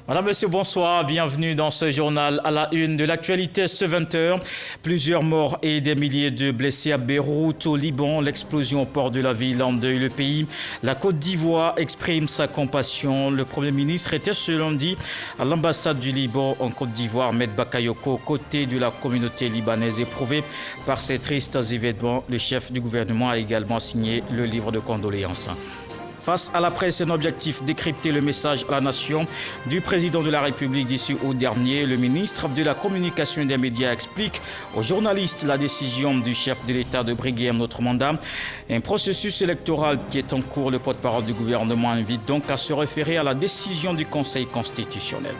Madame, Monsieur, bonsoir. Bienvenue dans ce journal à la une de l'actualité ce 20h. Plusieurs morts et des milliers de blessés à Beyrouth, au Liban. L'explosion au port de la ville endeuille le pays. La Côte d'Ivoire exprime sa compassion. Le Premier ministre était ce lundi à l'ambassade du Liban en Côte d'Ivoire, Ahmed Bakayoko, aux côtés de la communauté libanaise éprouvée par ces tristes événements. Le chef du gouvernement a également signé le livre de condoléances. Face à la presse, un objectif, décrypter le message à la nation du président de la République d'ici août dernier. Le ministre de la Communication et des Médias explique aux journalistes la décision du chef de l'État de briguer un autre mandat. Un processus électoral qui est en cours. Le porte-parole du gouvernement invite donc à se référer à la décision du Conseil constitutionnel.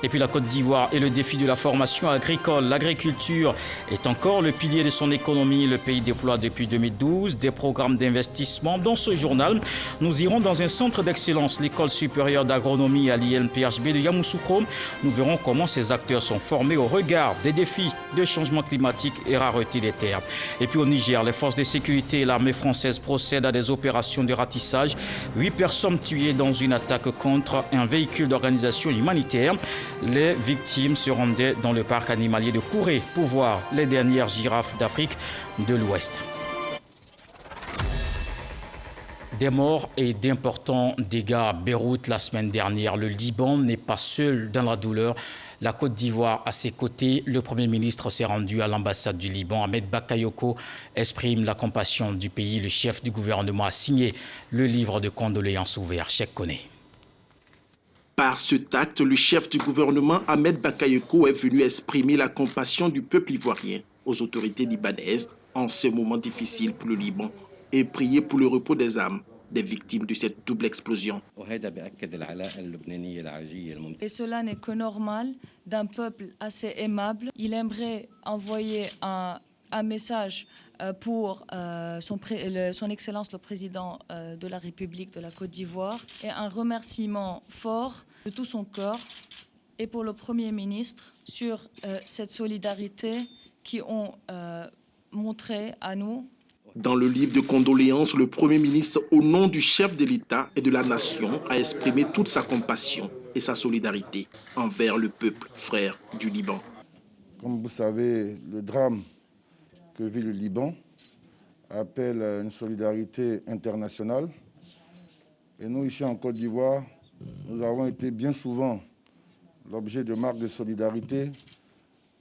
Et puis la Côte d'Ivoire et le défi de la formation agricole. L'agriculture est encore le pilier de son économie. Le pays déploie depuis 2012 des programmes d'investissement. Dans ce journal, nous irons dans un centre d'excellence, l'école supérieure d'agronomie à l'INPHB de Yamoussoukro. Nous verrons comment ces acteurs sont formés au regard des défis de changement climatique et rareté des terres. Et puis au Niger, les forces de sécurité et l'armée française procèdent à des opérations de ratissage. 8 personnes tuées dans une attaque contre un véhicule d'organisation humanitaire. Les victimes se rendaient dans le parc animalier de Kouré pour voir les dernières girafes d'Afrique de l'Ouest. Des morts et d'importants dégâts à Beyrouth la semaine dernière. Le Liban n'est pas seul dans la douleur. La Côte d'Ivoire à ses côtés. Le Premier ministre s'est rendu à l'ambassade du Liban. Ahmed Bakayoko exprime la compassion du pays. Le chef du gouvernement a signé le livre de condoléances ouvert. Cheikh Koné. Par cet acte, le chef du gouvernement Ahmed Bakayoko est venu exprimer la compassion du peuple ivoirien aux autorités libanaises en ce moment difficile pour le Liban et prier pour le repos des âmes des victimes de cette double explosion. Et cela n'est que normal d'un peuple assez aimable. Il aimerait envoyer un message pour son Excellence le Président de la République de la Côte d'Ivoire et un remerciement fort de tout son corps et pour le Premier ministre sur cette solidarité qu'ils ont montré à nous. Dans le livre de condoléances, le Premier ministre, au nom du chef de l'État et de la nation, a exprimé toute sa compassion et sa solidarité envers le peuple frère du Liban. Comme vous savez, le drame que vit le Liban appelle à une solidarité internationale. Et nous, ici en Côte d'Ivoire, nous avons été bien souvent l'objet de marques de solidarité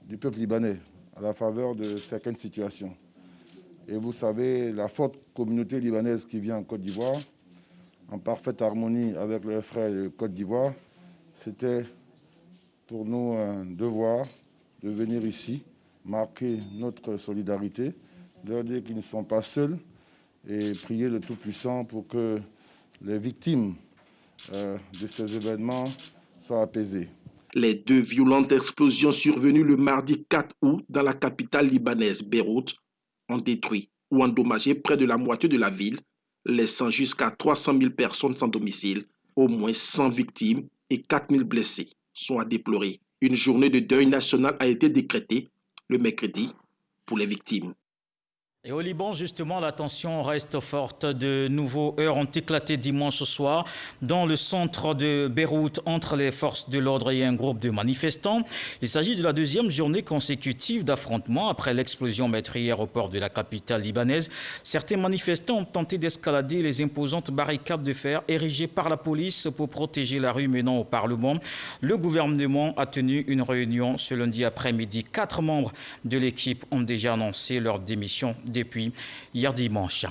du peuple libanais à la faveur de certaines situations. Et vous savez, la forte communauté libanaise qui vient en Côte d'Ivoire, en parfaite harmonie avec leurs frères de Côte d'Ivoire, c'était pour nous un devoir de venir ici marquer notre solidarité, leur dire qu'ils ne sont pas seuls et prier le Tout-Puissant pour que les victimes de ces événements soient apaisées. Les deux violentes explosions survenues le mardi 4 août dans la capitale libanaise, Beyrouth, ont détruit ou endommagé près de la moitié de la ville, laissant jusqu'à 300 000 personnes sans domicile. Au moins 100 victimes et 4 000 blessés sont à déplorer. Une journée de deuil national a été décrétée le mercredi pour les victimes. Et au Liban, justement, la tension reste forte. De nouveaux heurts ont éclaté dimanche soir dans le centre de Beyrouth entre les forces de l'ordre et un groupe de manifestants. Il s'agit de la deuxième journée consécutive d'affrontements après l'explosion meurtrière au port de la capitale libanaise. Certains manifestants ont tenté d'escalader les imposantes barricades de fer érigées par la police pour protéger la rue menant au Parlement. Le gouvernement a tenu une réunion ce lundi après-midi. 4 membres de l'équipe ont déjà annoncé leur démission depuis hier dimanche.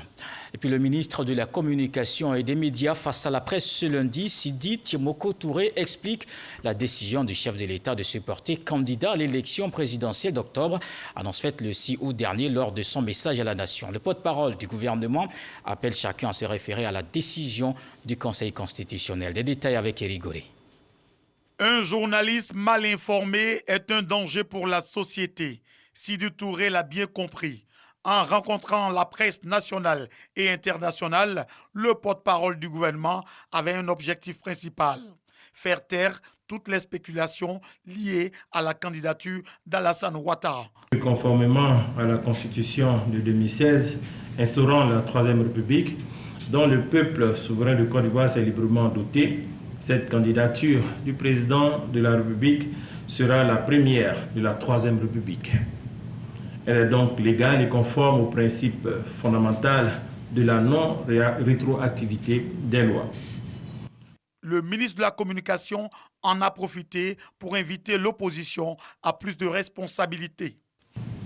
Et puis le ministre de la Communication et des Médias face à la presse ce lundi, Sidi Timoko Touré, explique la décision du chef de l'État de se porter candidat à l'élection présidentielle d'octobre, annonce faite le 6 août dernier lors de son message à la nation. Le porte-parole du gouvernement appelle chacun à se référer à la décision du Conseil constitutionnel. Des détails avec Éric Goré. Un journaliste mal informé est un danger pour la société. Sidi Touré l'a bien compris. En rencontrant la presse nationale et internationale, le porte-parole du gouvernement avait un objectif principal, faire taire toutes les spéculations liées à la candidature d'Alassane Ouattara. Conformément à la Constitution de 2016, instaurant la Troisième République, dont le peuple souverain de Côte d'Ivoire s'est librement doté, Cette candidature du président de la République sera la première de la Troisième République. Elle est donc légale et conforme au principe fondamental de la non-rétroactivité des lois. Le ministre de la Communication en a profité pour inviter l'opposition à plus de responsabilités.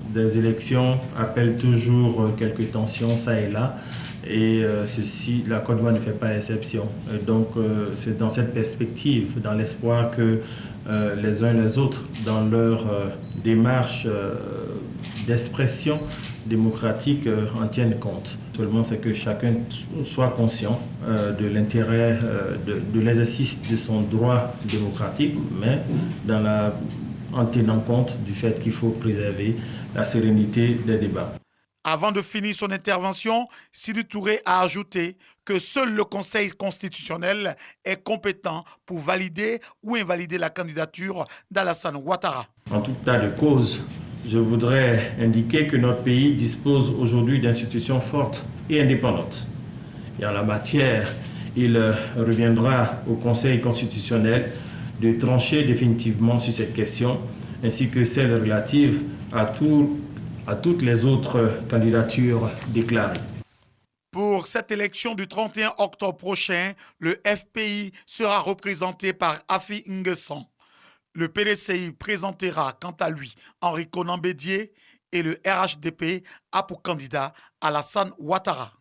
Des élections appellent toujours quelques tensions, ça et là, et ceci, la Côte d'Ivoire ne fait pas exception. Donc c'est dans cette perspective, dans l'espoir que les uns et les autres, dans leur démarche d'expression démocratique, en tiennent compte. Seulement, c'est que chacun soit conscient de l'intérêt de l'exercice de son droit démocratique, mais en tenant compte du fait qu'il faut préserver la sérénité des débats. Avant de finir son intervention, Sidi Touré a ajouté que seul le Conseil constitutionnel est compétent pour valider ou invalider la candidature d'Alassane Ouattara. En tout état de cause, je voudrais indiquer que notre pays dispose aujourd'hui d'institutions fortes et indépendantes. Et en la matière, il reviendra au Conseil constitutionnel de trancher définitivement sur cette question, ainsi que celle relative à toutes les autres candidatures déclarées. Pour cette élection du 31 octobre prochain, le FPI sera représenté par Afi Nguessan. Le PDCI présentera quant à lui Henri Konan Bédié et le RHDP a pour candidat Alassane Ouattara.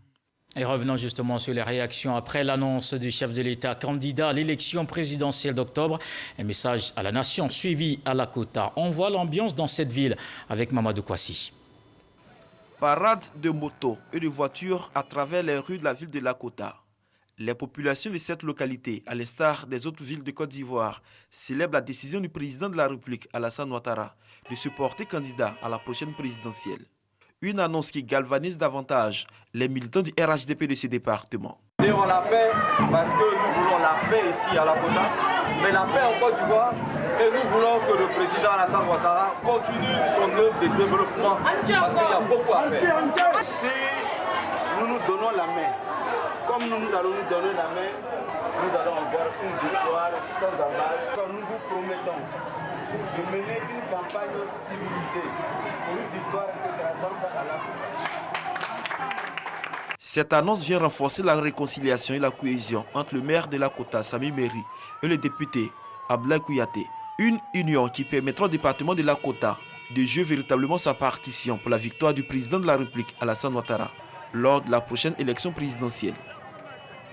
Et revenons justement sur les réactions après l'annonce du chef de l'État candidat à l'élection présidentielle d'octobre. Un message à la nation suivi à Lakota. On voit l'ambiance dans cette ville avec Mamadou Kwasi. Parade de motos et de voitures à travers les rues de la ville de Lakota. Les populations de cette localité, à l'instar des autres villes de Côte d'Ivoire, célèbrent la décision du président de la République, Alassane Ouattara, de se porter candidat à la prochaine présidentielle. Une annonce qui galvanise davantage les militants du RHDP de ce département. Et on l'a fait parce que nous voulons la paix ici à Lakota, mais la paix en Côte d'Ivoire, et nous voulons que le président Alassane Ouattara continue son œuvre de développement parce qu'il y a beaucoup à faire. Si nous nous donnons la main, comme nous allons nous donner la main, nous allons avoir une victoire sans embâche. Nous vous promettons de mener une campagne civilisée pour une victoire que rassemble à Lakota. Cette annonce vient renforcer la réconciliation et la cohésion entre le maire de Lakota, Sami Meri, et le député Abdoulaye Kouyaté. Une union qui permettra au département de Lakota de jouer véritablement sa partition pour la victoire du président de la République, Alassane Ouattara, lors de la prochaine élection présidentielle.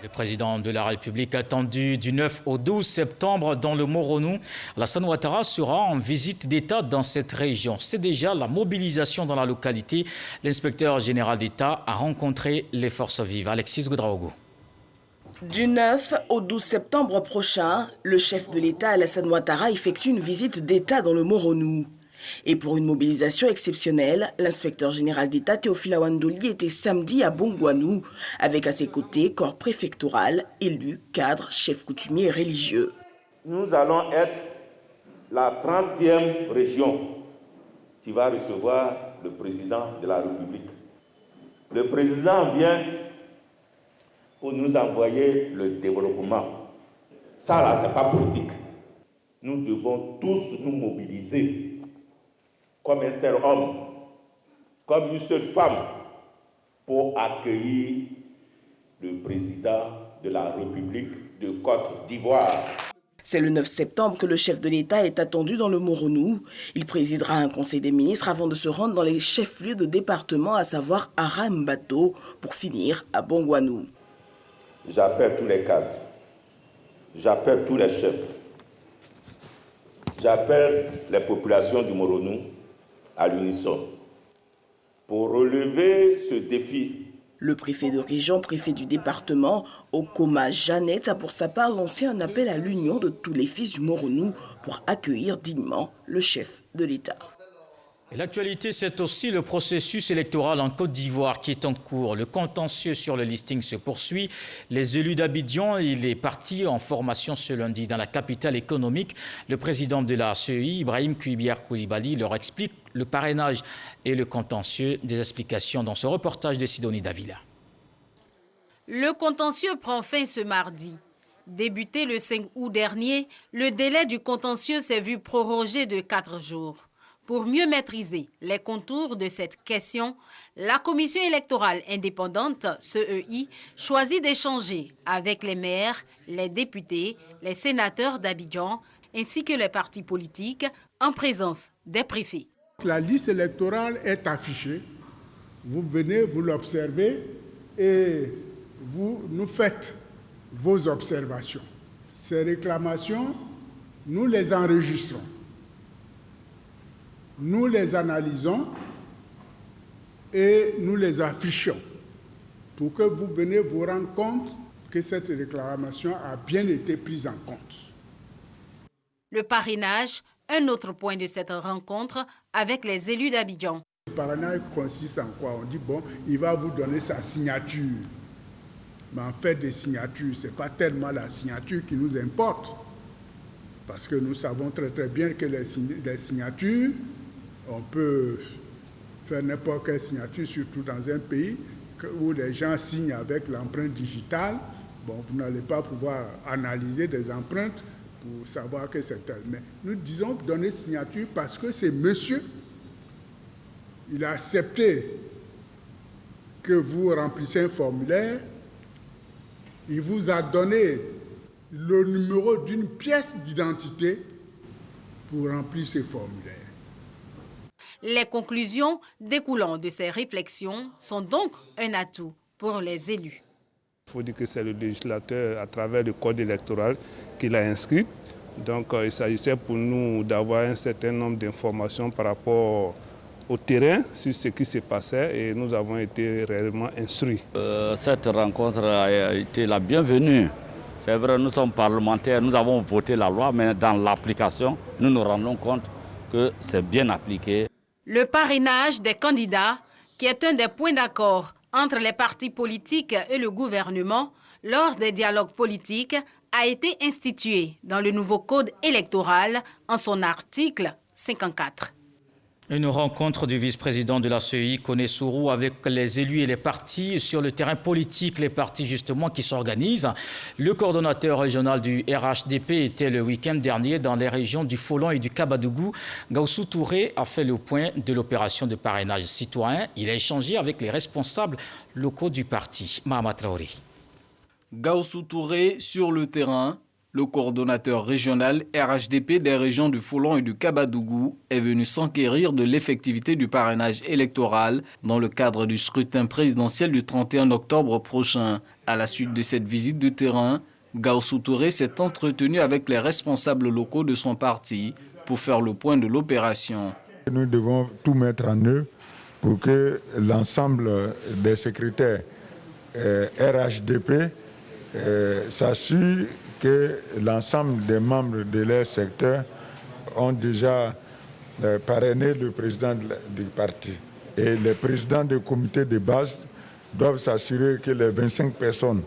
Le président de la République attendu du 9 au 12 septembre dans le Moronou. Alassane Ouattara sera en visite d'État dans cette région. C'est déjà la mobilisation dans la localité. L'inspecteur général d'État a rencontré les forces vives. Alexis Goudraogo. Du 9 au 12 septembre prochain, le chef de l'État Alassane Ouattara effectue une visite d'État dans le Moronou. Et pour une mobilisation exceptionnelle, l'inspecteur général d'État Théophile Awandoli était samedi à Bongouanou, avec à ses côtés corps préfectoral, élus, cadres, chefs coutumiers et religieux. Nous allons être la 30e région qui va recevoir le président de la République. Le président vient pour nous envoyer le développement. Ça là, c'est pas politique. Nous devons tous nous mobiliser comme un seul homme, comme une seule femme, pour accueillir le président de la République de Côte d'Ivoire. C'est le 9 septembre que le chef de l'État est attendu dans le Moronou. Il présidera un conseil des ministres avant de se rendre dans les chefs-lieux de département, à savoir Arambato, pour finir à Bongouanou. J'appelle tous les cadres, j'appelle tous les chefs, j'appelle les populations du Moronou à l'unisson pour relever ce défi. Le préfet de région, préfet du département, Okoma Jeannette, a pour sa part lancé un appel à l'union de tous les fils du Moronou pour accueillir dignement le chef de l'État. L'actualité, c'est aussi le processus électoral en Côte d'Ivoire qui est en cours. Le contentieux sur le listing se poursuit. Les élus d'Abidjan et les partis en formation ce lundi dans la capitale économique. Le président de la CEI, Ibrahim Kouibiar Koulibaly, leur explique le parrainage et le contentieux. Des explications dans ce reportage de Sidonie Davila. Le contentieux prend fin ce mardi. Débuté le 5 août dernier, le délai du contentieux s'est vu prorogé de 4 jours. Pour mieux maîtriser les contours de cette question, la Commission électorale indépendante, CEI, choisit d'échanger avec les maires, les députés, les sénateurs d'Abidjan, ainsi que les partis politiques, en présence des préfets. La liste électorale est affichée. Vous venez, vous l'observez et vous nous faites vos observations. Ces réclamations, nous les enregistrons. Nous les analysons et nous les affichons pour que vous veniez vous rendre compte que cette réclamation a bien été prise en compte. Le parrainage, un autre point de cette rencontre avec les élus d'Abidjan. Le parrainage consiste en quoi? On dit, bon, il va vous donner sa signature. Mais en fait, des signatures, ce n'est pas tellement la signature qui nous importe. Parce que nous savons très très bien que les signatures, on peut faire n'importe quelle signature, surtout dans un pays où les gens signent avec l'empreinte digitale. Bon, vous n'allez pas pouvoir analyser des empreintes pour savoir que c'est tel. Mais nous disons donner signature parce que c'est monsieur. Il a accepté que vous remplissiez un formulaire. Il vous a donné le numéro d'une pièce d'identité pour remplir ces formulaires. Les conclusions découlant de ces réflexions sont donc un atout pour les élus. Il faut dire que c'est le législateur, à travers le code électoral, qui l'a inscrit. Donc il s'agissait pour nous d'avoir un certain nombre d'informations par rapport au terrain sur ce qui se passait et nous avons été réellement instruits. Cette rencontre a été la bienvenue. C'est vrai, nous sommes parlementaires, nous avons voté la loi, mais dans l'application, nous nous rendons compte que c'est bien appliqué. Le parrainage des candidats, qui est un des points d'accord entre les partis politiques et le gouvernement lors des dialogues politiques, a été institué dans le nouveau code électoral en son article 54. Une rencontre du vice-président de la CEI, Koné Sourou, avec les élus et les partis sur le terrain politique, les partis justement qui s'organisent. Le coordonnateur régional du RHDP était le week-end dernier dans les régions du Folon et du Kabadougou. Gaussou Touré a fait le point de l'opération de parrainage citoyen. Il a échangé avec les responsables locaux du parti. Mahama Traoré. Gaussou Touré sur le terrain. Le coordonnateur régional RHDP des régions du Folon et du Kabadougou est venu s'enquérir de l'effectivité du parrainage électoral dans le cadre du scrutin présidentiel du 31 octobre prochain. À la suite de cette visite de terrain, Gaussou Touré s'est entretenu avec les responsables locaux de son parti pour faire le point de l'opération. Nous devons tout mettre en œuvre pour que l'ensemble des secrétaires RHDP s'assure que l'ensemble des membres de leur secteur ont déjà parrainé le président du parti. Et les présidents des comités de base doivent s'assurer que les 25 personnes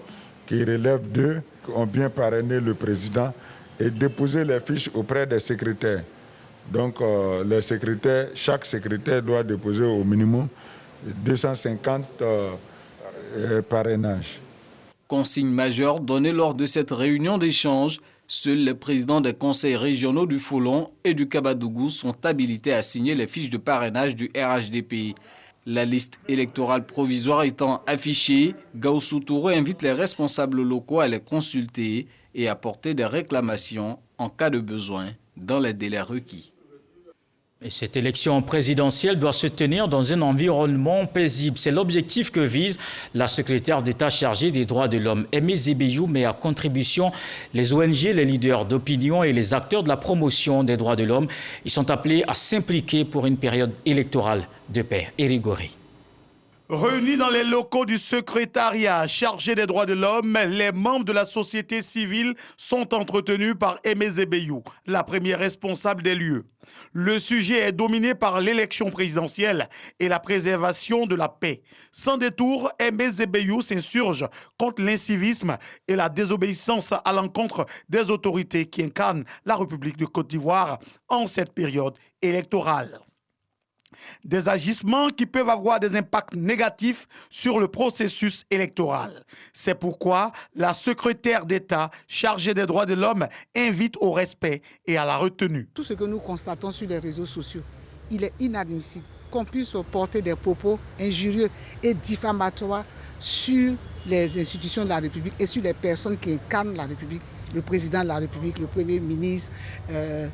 qui relèvent d'eux ont bien parrainé le président et déposer les fiches auprès des secrétaires. Donc les secrétaires, chaque secrétaire doit déposer au minimum 250 parrainages. Consigne majeure donnée lors de cette réunion d'échange, seuls les présidents des conseils régionaux du Folon et du Kabadougou sont habilités à signer les fiches de parrainage du RHDP. La liste électorale provisoire étant affichée, Gaussou Touré invite les responsables locaux à les consulter et à porter des réclamations en cas de besoin dans les délais requis. Et cette élection présidentielle doit se tenir dans un environnement paisible. C'est l'objectif que vise la secrétaire d'État chargée des droits de l'homme. Aimé Zébéyou met à contribution les ONG, les leaders d'opinion et les acteurs de la promotion des droits de l'homme. Ils sont appelés à s'impliquer pour une période électorale de paix et rigoureux. Réunis dans les locaux du secrétariat chargé des droits de l'homme, les membres de la société civile sont entretenus par Aimé Zébéyou, la première responsable des lieux. Le sujet est dominé par l'élection présidentielle et la préservation de la paix. Sans détour, Aimé Zébéyou s'insurge contre l'incivisme et la désobéissance à l'encontre des autorités qui incarnent la République de Côte d'Ivoire en cette période électorale. Des agissements qui peuvent avoir des impacts négatifs sur le processus électoral. C'est pourquoi la secrétaire d'État chargée des droits de l'homme invite au respect et à la retenue. Tout ce que nous constatons sur les réseaux sociaux, il est inadmissible qu'on puisse porter des propos injurieux et diffamatoires sur les institutions de la République et sur les personnes qui incarnent la République. Le président de la République, le Premier ministre,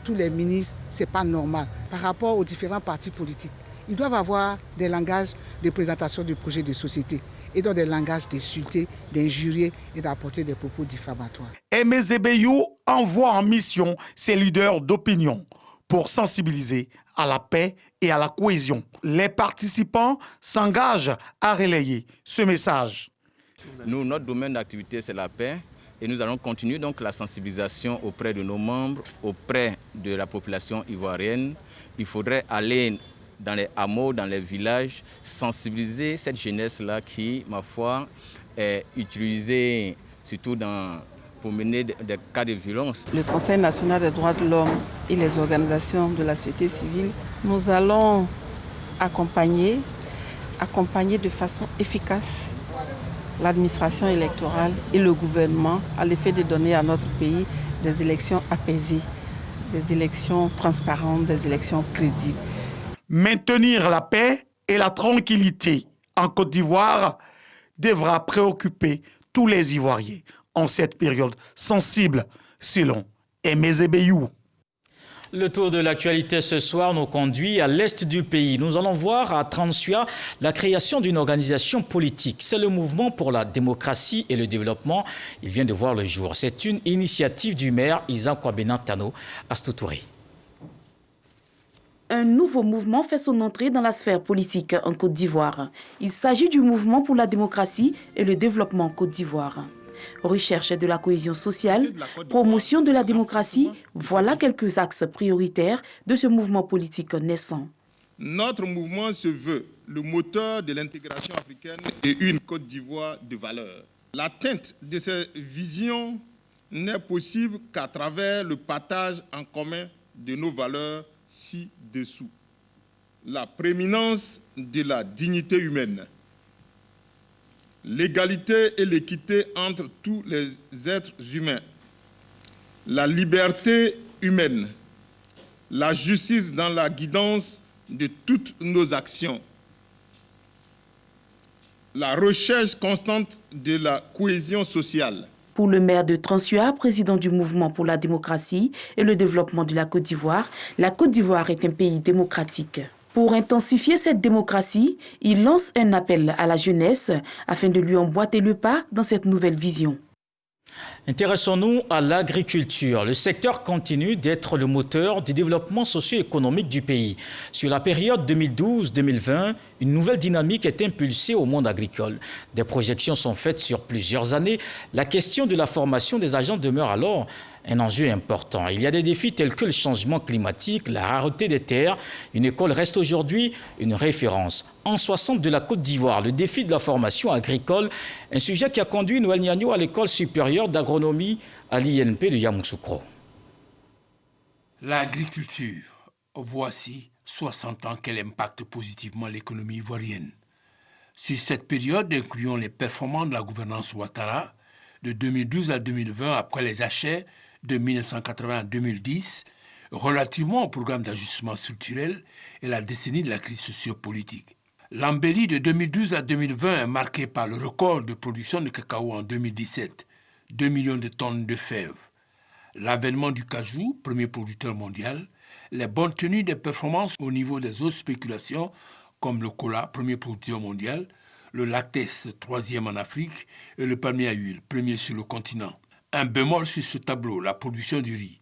tous les ministres, ce n'est pas normal. Par rapport aux différents partis politiques, ils doivent avoir des langages de présentation du projet de société et donc des langages d'insulter, d'injurier et d'apporter des propos diffamatoires. Aimé Zébéyou envoie en mission ses leaders d'opinion pour sensibiliser à la paix et à la cohésion. Les participants s'engagent à relayer ce message. Nous, notre domaine d'activité, c'est la paix. Et nous allons continuer donc la sensibilisation auprès de nos membres, auprès de la population ivoirienne. Il faudrait aller dans les hameaux, dans les villages, sensibiliser cette jeunesse-là qui, ma foi, est utilisée surtout pour mener des cas de violence. Le Conseil national des droits de l'homme et les organisations de la société civile, nous allons accompagner de façon efficace l'administration électorale et le gouvernement à l'effet de donner à notre pays des élections apaisées, des élections transparentes, des élections crédibles. Maintenir la paix et la tranquillité en Côte d'Ivoire devra préoccuper tous les Ivoiriens en cette période sensible, selon Aimé Zébéyou. Le tour de l'actualité ce soir nous conduit à l'est du pays. Nous allons voir à Transua la création d'une organisation politique. C'est le mouvement pour la démocratie et le développement. Il vient de voir le jour. C'est une initiative du maire Isaac Ouabenantano Astoutouré. Un nouveau mouvement fait son entrée dans la sphère politique en Côte d'Ivoire. Il s'agit du mouvement pour la démocratie et le développement en Côte d'Ivoire. Recherche de la cohésion sociale, promotion de la démocratie, voilà quelques axes prioritaires de ce mouvement politique naissant. Notre mouvement se veut le moteur de l'intégration africaine et une Côte d'Ivoire de valeur. L'atteinte de ces visions n'est possible qu'à travers le partage en commun de nos valeurs ci-dessous. La prééminence de la dignité humaine, l'égalité et l'équité entre tous les êtres humains, la liberté humaine, la justice dans la guidance de toutes nos actions, la recherche constante de la cohésion sociale. Pour le maire de Transua, président du mouvement pour la démocratie et le développement de la Côte d'Ivoire est un pays démocratique. Pour intensifier cette démocratie, il lance un appel à la jeunesse afin de lui emboîter le pas dans cette nouvelle vision. Intéressons-nous à l'agriculture. Le secteur continue d'être le moteur du développement socio-économique du pays. Sur la période 2012-2020, une nouvelle dynamique est impulsée au monde agricole. Des projections sont faites sur plusieurs années. La question de la formation des agents demeure alors un enjeu important. Il y a des défis tels que le changement climatique, la rareté des terres. Une école reste aujourd'hui une référence. En 60 de la Côte d'Ivoire, le défi de la formation agricole, un sujet qui a conduit Noël Niagno à l'école supérieure d'agronomie à l'INP de Yamoussoukro. L'agriculture, voici 60 ans qu'elle impacte positivement l'économie ivoirienne. Sur cette période, incluant les performances de la gouvernance Ouattara, de 2012 à 2020, après les achats de 1980 à 2010, relativement au programme d'ajustement structurel et la décennie de la crise sociopolitique. L'embellie de 2012 à 2020 est marquée par le record de production de cacao en 2017, 2 millions de tonnes de fèves. L'avènement du cajou, premier producteur mondial, les bonnes tenues des performances au niveau des autres spéculations, comme le cola, premier producteur mondial, le lactès, troisième en Afrique, et le palmier à huile, premier sur le continent. Un bémol sur ce tableau, la production du riz.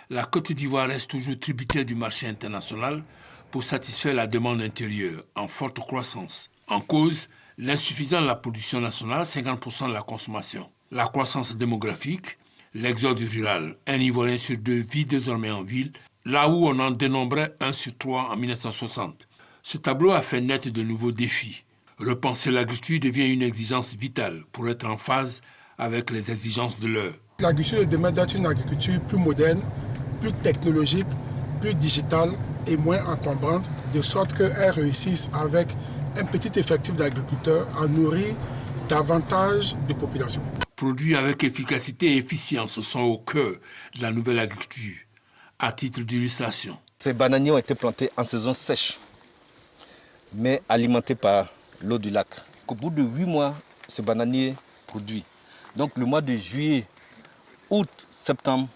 La Côte d'Ivoire reste toujours tributaire du marché international pour satisfaire la demande intérieure, en forte croissance. En cause, l'insuffisance de la production nationale, 50% de la consommation. La croissance démographique, l'exode rural. Un Ivoirien sur 2 vit désormais en ville, là où on en dénombrait 1 sur 3 en 1960. Ce tableau a fait naître de nouveaux défis. Repenser l'agriculture devient une exigence vitale pour être en phase avec les exigences de l'heure. L'agriculture de demain doit être une agriculture plus moderne, plus technologique, plus digitale et moins encombrante, de sorte qu'elles réussissent avec un petit effectif d'agriculteurs à nourrir davantage de populations. Produits avec efficacité et efficience sont au cœur de la nouvelle agriculture. À titre d'illustration, ces bananiers ont été plantés en saison sèche, mais alimentés par l'eau du lac. Au bout de 8 mois, ce bananier produit. Donc le mois de juillet, août, septembre,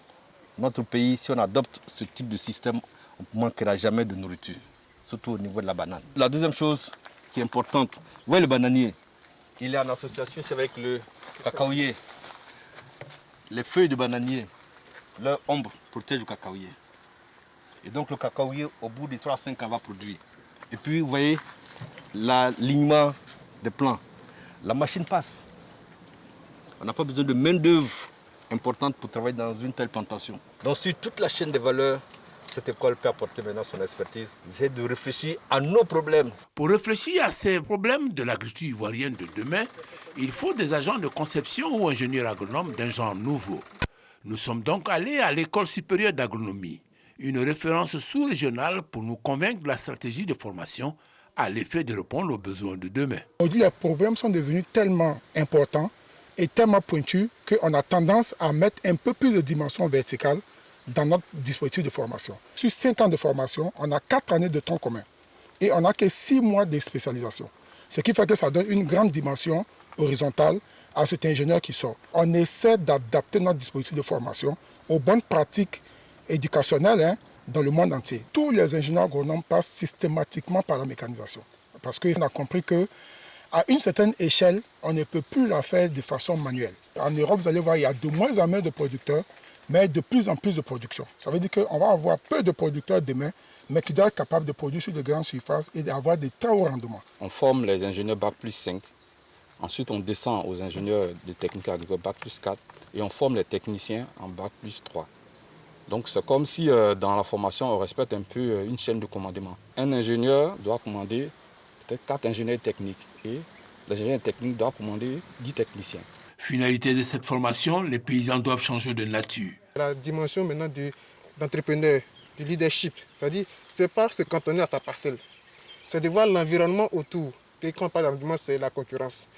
notre pays, si on adopte ce type de système, on ne manquera jamais de nourriture, surtout au niveau de la banane. La deuxième chose qui est importante, vous voyez le bananier, il est en association avec le cacaoyer. Les feuilles de bananier, leur ombre protège le cacaoyer. Et donc le cacaoyer, au bout de 3 à 5 ans, va produire. Et puis, vous voyez l'alignement des plants. La machine passe. On n'a pas besoin de main-d'œuvre importante pour travailler dans une telle plantation. Donc, sur toute la chaîne de valeur, cette école peut apporter maintenant son expertise, c'est de réfléchir à nos problèmes. Pour réfléchir à ces problèmes de l'agriculture ivoirienne de demain, il faut des agents de conception ou ingénieurs agronomes d'un genre nouveau. Nous sommes donc allés à l'école supérieure d'agronomie, une référence sous-régionale pour nous convaincre de la stratégie de formation à l'effet de répondre aux besoins de demain. Aujourd'hui, les problèmes sont devenus tellement importants et tellement pointus qu'on a tendance à mettre un peu plus de dimension verticale dans notre dispositif de formation. Sur 5 ans de formation, on a 4 années de temps commun et on n'a que 6 mois de spécialisation. Ce qui fait que ça donne une grande dimension horizontale à cet ingénieur qui sort. On essaie d'adapter notre dispositif de formation aux bonnes pratiques éducationnelles dans le monde entier. Tous les ingénieurs agronomes passent systématiquement par la mécanisation parce qu'on a compris qu'à une certaine échelle, on ne peut plus la faire de façon manuelle. En Europe, vous allez voir, il y a de moins en moins de producteurs, mais de plus en plus de production. Ça veut dire qu'on va avoir peu de producteurs demain, mais qui doivent être capables de produire sur de grandes surfaces et d'avoir des très hauts rendements. On forme les ingénieurs Bac plus 5. Ensuite, on descend aux ingénieurs de technique agricole Bac plus 4. Et on forme les techniciens en Bac plus 3. Donc c'est comme si dans la formation, on respecte un peu une chaîne de commandement. Un ingénieur doit commander peut-être 4 ingénieurs techniques. Et l'ingénieur technique doit commander 10 techniciens. Finalité de cette formation, les paysans doivent changer de nature. La dimension maintenant d'entrepreneur, du leadership, c'est-à-dire c'est pas se cantonner à sa parcelle. C'est de voir l'environnement autour. Et quand on parle d'environnement, c'est la concurrence.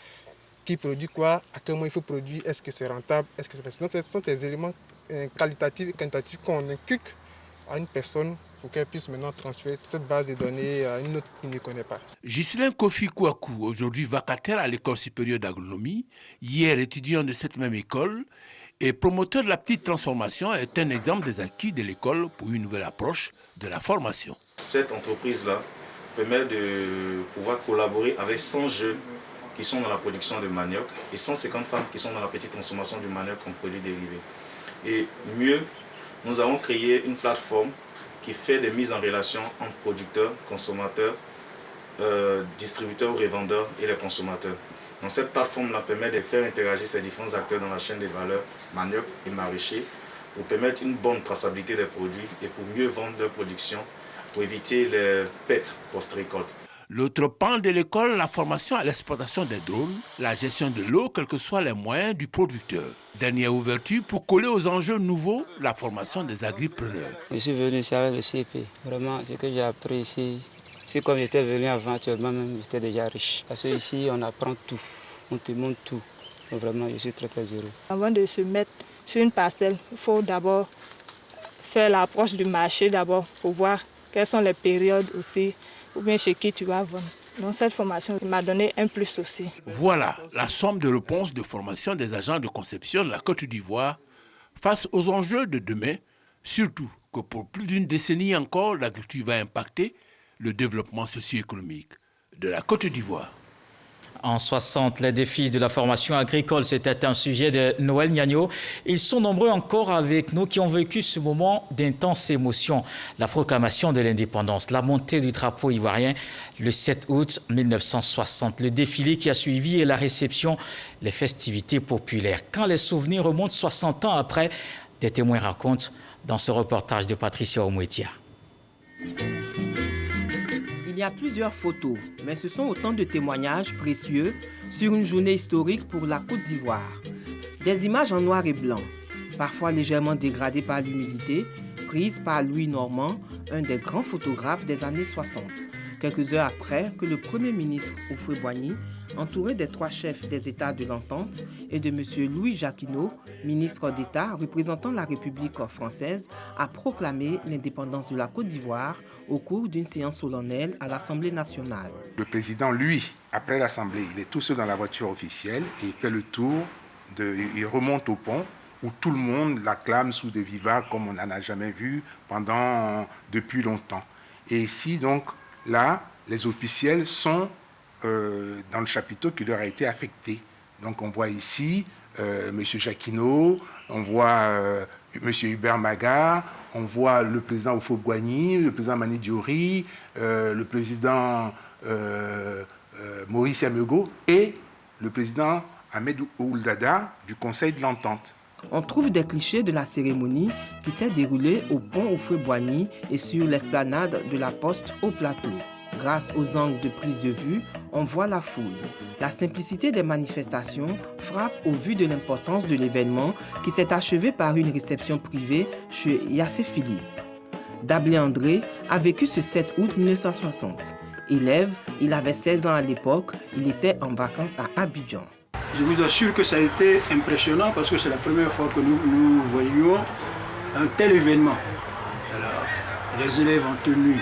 Qui produit quoi, à quel moment il faut produire, est-ce que c'est rentable, est-ce que c'est... Donc ce sont des éléments qualitatifs et quantitatifs qu'on inculque à une personne pour qu'elle puisse maintenant transférer cette base de données à une autre qui ne connaît pas. Ghislain Kofi Kouakou, aujourd'hui vacataire à l'école supérieure d'agronomie, hier étudiant de cette même école et promoteur de la petite transformation, est un exemple des acquis de l'école pour une nouvelle approche de la formation. Cette entreprise-là permet de pouvoir collaborer avec 100 jeunes qui sont dans la production de manioc et 150 femmes qui sont dans la petite transformation du manioc comme produit dérivé. Et mieux, nous avons créé une plateforme qui fait des mises en relation entre producteurs, consommateurs, distributeurs ou revendeurs et les consommateurs. Donc cette plateforme-là permet de faire interagir ces différents acteurs dans la chaîne des valeurs, manioc et maraîcher, pour permettre une bonne traçabilité des produits et pour mieux vendre leur production, pour éviter les pertes post-récolte. L'autre pan de l'école, la formation à l'exploitation des drones, la gestion de l'eau, quels que soient les moyens du producteur. Dernière ouverture pour coller aux enjeux nouveaux, la formation des agripreneurs. Je suis venu ici avec le CP. Vraiment, ce que j'ai appris ici, c'est comme j'étais venu avant, actuellement même, j'étais déjà riche. Parce qu'ici, on apprend tout, on te montre tout. Donc vraiment, je suis très très heureux. Avant de se mettre sur une parcelle, il faut d'abord faire l'approche du marché d'abord pour voir quelles sont les périodes aussi, ou bien chez qui tu vas vendre. Donc cette formation m'a donné un plus aussi. Voilà la somme de réponses de formation des agents de conception de la Côte d'Ivoire face aux enjeux de demain, surtout que pour plus d'une décennie encore, l'agriculture va impacter le développement socio-économique de la Côte d'Ivoire. En 60, les défis de la formation agricole, c'était un sujet de Noël Gnagno. Ils sont nombreux encore avec nous qui ont vécu ce moment d'intense émotion. La proclamation de l'indépendance, la montée du drapeau ivoirien le 7 août 1960, le défilé qui a suivi et la réception, les festivités populaires. Quand les souvenirs remontent 60 ans après, des témoins racontent dans ce reportage de Patricia Omouetia. Il y a plusieurs photos, mais ce sont autant de témoignages précieux sur une journée historique pour la Côte d'Ivoire. Des images en noir et blanc, parfois légèrement dégradées par l'humidité, prise par Louis Normand, un des grands photographes des années 60. Quelques heures après que le Premier ministre Houphouët-Boigny, entouré des 3 chefs des États de l'Entente et de M. Louis Jacquinot, ministre d'État représentant la République française, a proclamé l'indépendance de la Côte d'Ivoire au cours d'une séance solennelle à l'Assemblée nationale. Le président, lui, après l'Assemblée, il est tout seul dans la voiture officielle et il fait le tour, il remonte au pont où tout le monde l'acclame sous des vivas comme on n'en a jamais vu depuis longtemps. Et ici, donc, là, les officiels sont dans le chapiteau qui leur a été affecté. Donc on voit ici M. Jacquinot, on voit M. Hubert Maga, on voit le président Houphouët-Boigny, le président Mani Diori, le président Maurice Yamego et le président Ahmed Ould Daddah du Conseil de l'Entente. On trouve des clichés de la cérémonie qui s'est déroulée au pont Houphouët-Boigny et sur l'esplanade de la Poste au plateau. Grâce aux angles de prise de vue, on voit la foule. La simplicité des manifestations frappe au vu de l'importance de l'événement qui s'est achevé par une réception privée chez Yassé Philippe. Dablé André a vécu ce 7 août 1960. Élève, il avait 16 ans à l'époque, il était en vacances à Abidjan. Je vous assure que ça a été impressionnant parce que c'est la première fois que nous voyions un tel événement. Alors, les élèves en tenue,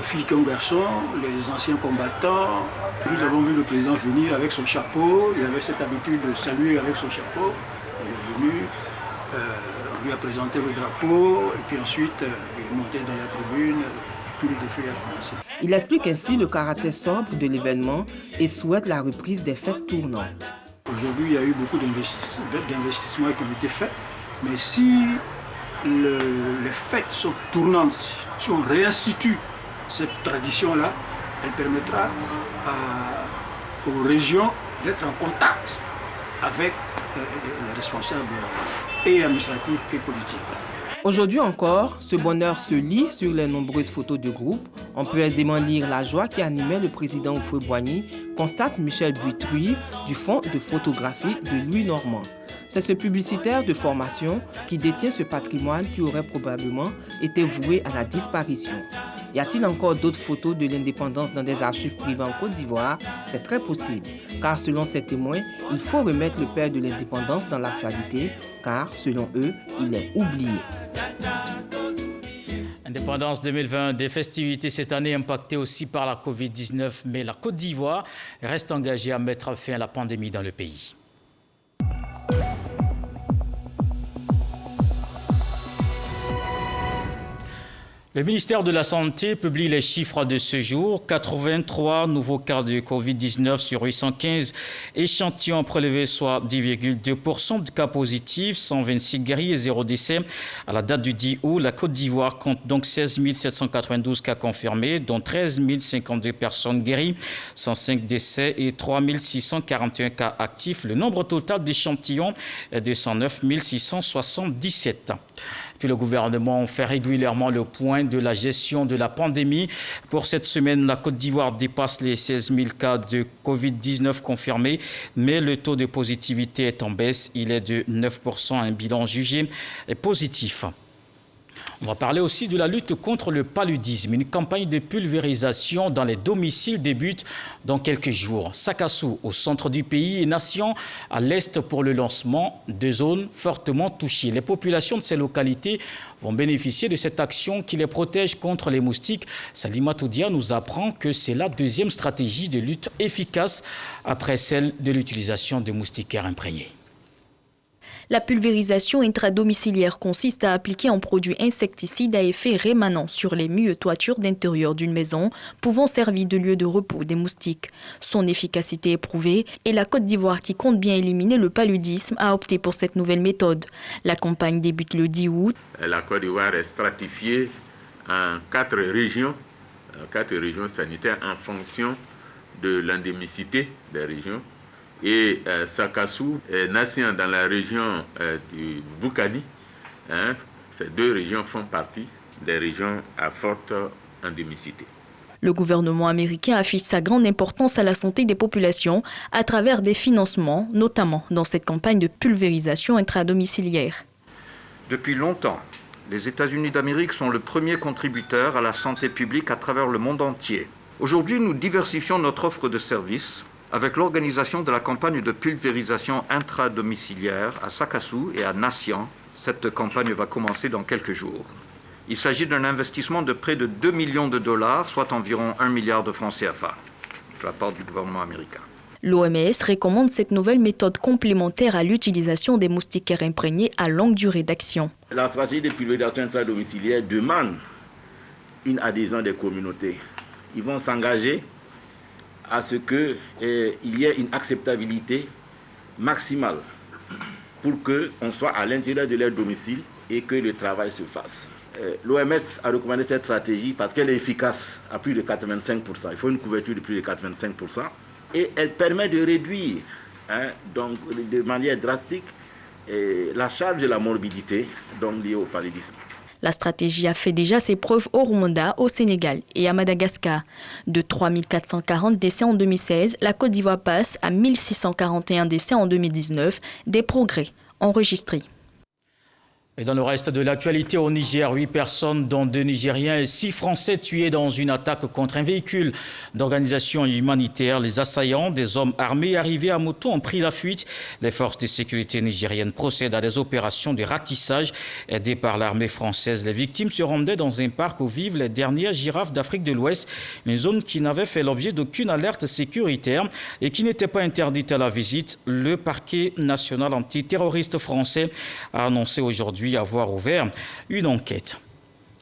filles comme garçons, les anciens combattants. Nous avons vu le président venir avec son chapeau, il avait cette habitude de saluer avec son chapeau. Il est venu, on lui a présenté le drapeau, et puis ensuite il est monté dans la tribune. Puis le défilé a commencé. Il explique ainsi le caractère sobre de l'événement et souhaite la reprise des fêtes tournantes. Aujourd'hui, il y a eu beaucoup d'investissements qui ont été faits, mais si les fêtes sont tournantes, si on réinstitue cette tradition-là, elle permettra aux régions d'être en contact avec les responsables et administratifs et politiques. Aujourd'hui encore, ce bonheur se lit sur les nombreuses photos de groupe. On peut aisément lire la joie qui animait le président Houphouët-Boigny, constate Michel Buitruy du fonds de photographie de Louis Normand. C'est ce publicitaire de formation qui détient ce patrimoine qui aurait probablement été voué à la disparition. Y a-t-il encore d'autres photos de l'indépendance dans des archives privées en Côte d'Ivoire? C'est très possible, car selon ces témoins, il faut remettre le père de l'indépendance dans l'actualité, car selon eux, il est oublié. Indépendance 2020, des festivités cette année impactées aussi par la Covid-19, mais la Côte d'Ivoire reste engagée à mettre fin à la pandémie dans le pays. Le ministère de la Santé publie les chiffres de ce jour. 83 nouveaux cas de Covid-19 sur 815 échantillons prélevés, soit 10,2% de cas positifs, 126 guéris et 0 décès. À la date du 10 août, la Côte d'Ivoire compte donc 16 792 cas confirmés, dont 13 052 personnes guéries, 105 décès et 3 641 cas actifs. Le nombre total d'échantillons est de 109 677. Puis le gouvernement fait régulièrement le point de la gestion de la pandémie. Pour cette semaine, la Côte d'Ivoire dépasse les 16 000 cas de Covid-19 confirmés, mais le taux de positivité est en baisse. Il est de 9%, un bilan jugé positif. On va parler aussi de la lutte contre le paludisme. Une campagne de pulvérisation dans les domiciles débute dans quelques jours. Sakassou, au centre du pays, et Nation, à l'est pour le lancement de zones fortement touchées. Les populations de ces localités vont bénéficier de cette action qui les protège contre les moustiques. Salima Toudia nous apprend que c'est la deuxième stratégie de lutte efficace après celle de l'utilisation de moustiquaires imprégnés. La pulvérisation intradomiciliaire consiste à appliquer un produit insecticide à effet rémanent sur les murs et toitures d'intérieur d'une maison, pouvant servir de lieu de repos des moustiques. Son efficacité est prouvée et la Côte d'Ivoire, qui compte bien éliminer le paludisme, a opté pour cette nouvelle méthode. La campagne débute le 10 août. La Côte d'Ivoire est stratifiée en 4 régions sanitaires en fonction de l'endémicité des régions. Et Sakassou est naissant dans la région du Boukani. Ces 2 régions font partie des régions à forte endémicité. Le gouvernement américain affiche sa grande importance à la santé des populations à travers des financements, notamment dans cette campagne de pulvérisation intradomiciliaire. Depuis longtemps, les États-Unis d'Amérique sont le premier contributeur à la santé publique à travers le monde entier. Aujourd'hui, nous diversifions notre offre de services avec l'organisation de la campagne de pulvérisation intradomiciliaire à Sakassou et à Nassian. Cette campagne va commencer dans quelques jours. Il s'agit d'un investissement de près de 2 millions de dollars, soit environ 1 milliard de francs CFA, de la part du gouvernement américain. L'OMS recommande cette nouvelle méthode complémentaire à l'utilisation des moustiquaires imprégnés à longue durée d'action. La stratégie de pulvérisation intradomiciliaire demande une adhésion des communautés. Ils vont s'engager à ce qu'il y ait une acceptabilité maximale pour qu'on soit à l'intérieur de leur domicile et que le travail se fasse. L'OMS a recommandé cette stratégie parce qu'elle est efficace à plus de 85%. Il faut une couverture de plus de 85%. Et elle permet de réduire donc, de manière drastique la charge de la morbidité donc, liée au paludisme. La stratégie a fait déjà ses preuves au Rwanda, au Sénégal et à Madagascar. De 3 440 décès en 2016, la Côte d'Ivoire passe à 1 641 décès en 2019, des progrès enregistrés. Et dans le reste de l'actualité, au Niger, 8 personnes, dont 2 Nigériens et 6 Français tués dans une attaque contre un véhicule d'organisation humanitaire. Les assaillants, des hommes armés arrivés à moto, ont pris la fuite. Les forces de sécurité nigériennes procèdent à des opérations de ratissage aidées par l'armée française. Les victimes se rendaient dans un parc où vivent les dernières girafes d'Afrique de l'Ouest, une zone qui n'avait fait l'objet d'aucune alerte sécuritaire et qui n'était pas interdite à la visite. Le parquet national antiterroriste français a annoncé aujourd'hui avoir ouvert une enquête.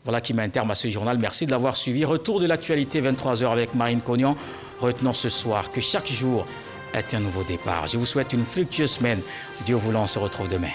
Voilà qui met un terme à ce journal. Merci de l'avoir suivi. Retour de l'actualité 23h avec Marine Cognan. Retenons ce soir que chaque jour est un nouveau départ. Je vous souhaite une fructueuse semaine. Dieu voulant, on se retrouve demain.